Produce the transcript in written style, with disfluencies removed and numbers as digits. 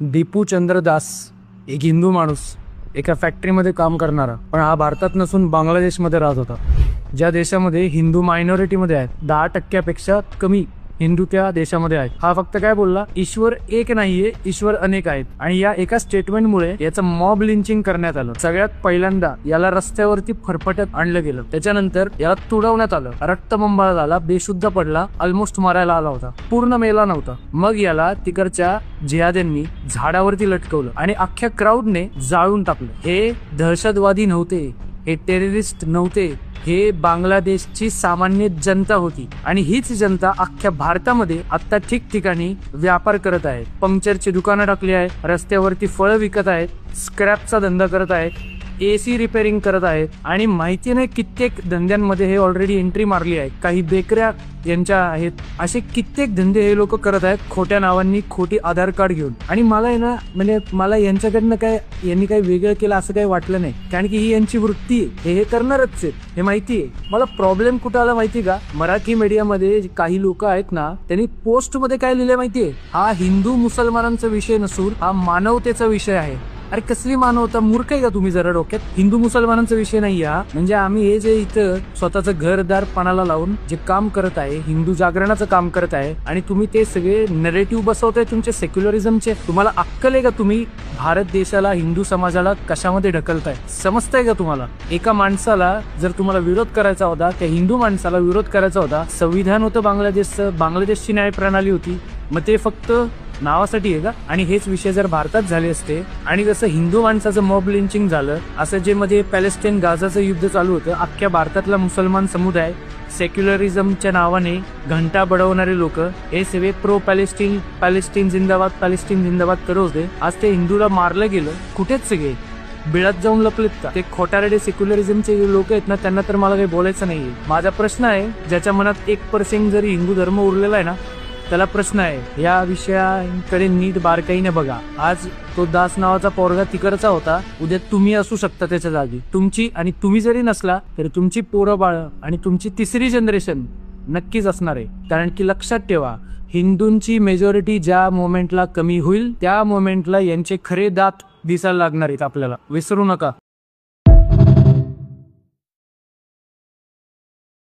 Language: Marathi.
दीपू चंद्र दास एक हिंदू माणूस, एका फॅक्टरीमध्ये काम करणारा, पण हा भारतात नसून बांगलादेशमध्ये राहत होता, ज्या देशामध्ये हिंदू मायनॉरिटीमध्ये आहेत. 10% कमी हिंदू त्या देशामध्ये आहेत. हा फक्त काय बोलला, ईश्वर एक नाहीये, ईश्वर अनेक आहेत. आणि या एका स्टेटमेंटमुळे याचं मॉब लिंचिंग करण्यात आलं. सगळ्यात पहिल्यांदा याला रस्त्यावरती फरफट्यात आणलं गेलं, त्याच्यानंतर याला तुडवण्यात आलं, रक्तबंबाळ झाला, बेशुद्ध पडला, ऑलमोस्ट मारायला आला होता, पूर्ण मेला नव्हता. मग याला तिकडच्या जिहाद्यांनी झाडावरती लटकवलं आणि अख्ख्या क्राऊडने जाळून टाकलं. हे दहशतवादी नव्हते, हे टेररिस्ट नव्हते, हे बांगलादेशची सामान्य जनता होती. आणि हीच जनता अख्ख्या भारतामध्ये आता ठिकठिकाणी व्यापार करत आहे. पंक्चरची दुकानं टाकली आहे, रस्त्यावरती फळं विकत आहेत, स्क्रॅपचा धंदा करत आहेत, AC रिपेअरिंग करत आहेत, आणि माहिती नाही कित्येक धंद्यांमध्ये हे ऑलरेडी एंट्री मारली आहे. काही बेकऱ्या यांच्या आहेत. असे कित्येक धंदे हे लोक करत आहेत खोट्या नावांनी, खोटी आधार कार्ड घेऊन. आणि मला आहे ना, म्हणजे मला यांच्याकडनं काय यांनी काही वेगळं केलं असं काही वाटलं नाही, कारण की ही यांची वृत्ती आहे, हे करणारच आहेत, हे माहिती आहे. मला प्रॉब्लेम कुठं आला माहिती का, मराठी मीडियामध्ये काही लोक आहेत ना, त्यांनी पोस्ट मध्ये काय लिहिलंय माहितीये, हा हिंदू मुसलमानांचा विषय नसून हा मानवतेचा विषय आहे. अरे कसली मानवता, मूर्ख आहे का तुम्ही जरा डोक्यात? हिंदू मुसलमानांचा विषय नाही हा. म्हणजे आम्ही हे जे इथं स्वतःचं घरदार पणाला लावून जे काम करत आहे, हिंदू जागरणाचं काम करत आहे, आणि तुम्ही ते सगळे नरेटिव्ह बसवताय तुमचे सेक्युलरिझमचे. तुम्हाला अक्कल आहे का? तुम्ही भारत देशाला, हिंदू समाजाला कशामध्ये ढकलताय? समजताय का तुम्हाला? एका माणसाला जर तुम्हाला विरोध करायचा होता, त्या हिंदू माणसाला विरोध करायचा होता, संविधान होतं बांगलादेशचं, बांगलादेशची न्याय प्रणाली होती, मग ते फक्त नावासाठी आहे का? आणि हेच विषय जर भारतात झाले असते, आणि जसं हिंदू माणसाचं मॉब लिंचिंग झालं, असं जे मध्ये पॅलेस्टाईन गाझाचं युद्ध चालू होतं, अख्ख्या भारतातला मुसलमान समुदाय सेक्युलरिझमच्या नावाने घंटा बडवणारे लोक हे सगळे प्रो पॅलेस्टीन, पॅलेस्टीन जिंदाबाद, पॅलेस्टीन जिंदाबाद करत होते. आज ते हिंदूला मारलं गेलं, कुठेच सगळे बिळात जाऊन लपलेत का? ते खोटारडे सेक्युलरिझमचे लोक आहेत ना, त्यांना तर मला काही बोलायचं नाहीये. माझा प्रश्न आहे, ज्याच्या मनात 1% जरी हिंदू धर्म उरलेला आहे ना, त्याला प्रश्न आहे, या विषयाकडे नीट बारकाईने बघा. आज तो दास नावाचा पोरगा तिकडचा होता, उद्या तुम्ही असू शकता त्याच्या जागी. तुमची, आणि तुम्ही जरी नसला तरी तुमची पोरं बाळ आणि तुमची तिसरी जनरेशन नक्कीच असणार आहे. कारण की लक्षात ठेवा, हिंदूंची मेजॉरिटी ज्या मोमेंटला कमी होईल, त्या मोमेंटला यांचे खरे दात दिसायला लागणार आहेत आपल्याला, विसरू नका.